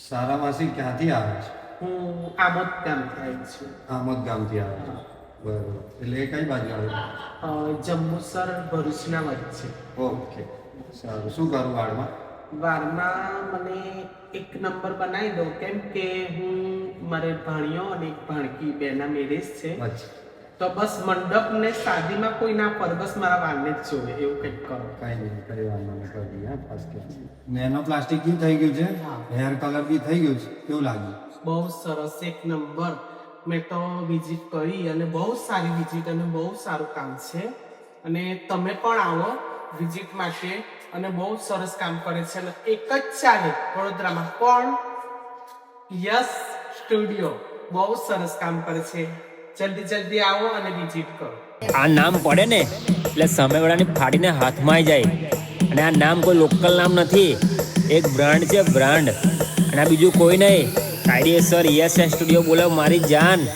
સારા માસી ક્યાંથી આવે છે? હું આમોદ ગામથી આવી છું. આમોદ ગામથી આવે છે. બરોબર. એટલે એ કઈ બાજુ આવે? જંબુસર ભરૂચના વચ્ચે. ઓકે, સારું. શું કરું વાળમાં? વારમાં મને એક નંબર બનાવી દો, કેમ કે હું મારે ભાણિયો અને એક ભાણકી બેના મેરેજ છે. અચ્છા, તો બસ મંડપ ને શાદીમાં કોઈ ના પર, બસ મારા વાળને જ જોવે એવું કંઈક કરો. કઈ નહીં, કઈ વાંધો નહીં, કરી દઈએ. હા, ફર્સ્ટ ક્લાસ. નેનો પ્લાસ્ટિક બી થઈ ગયું છે, હેર કલર બી થઈ ગયું છે. કેવું લાગ્યું? બહુ સરસ, એક નંબર. મેં તો વિઝિટ કરી અને બહુ સારી વિઝિટ અને બહુ સારું કામ છે. અને તમે પણ આવો વિઝિટ માટે, અને બહુ સરસ કામ કરે છે. અને એક જ ચાલે વડોદરામાં પણ યસ સ્ટુડિયો બહુ સરસ કામ કરે છે. જલ્દી આવો અને વિઝિટ કરો. આ નામ પડે ને એટલે સામેવાળાની ફાડીને હાથમાં આવી જાય. અને આ નામ કોઈ લોકલ નામ નથી, એક બ્રાન્ડ છે, બ્રાન્ડ. અને આ બીજું કોઈ નહીં, કાયદેસર યસ સ્ટુડિયો બોલાવ મારી જાન.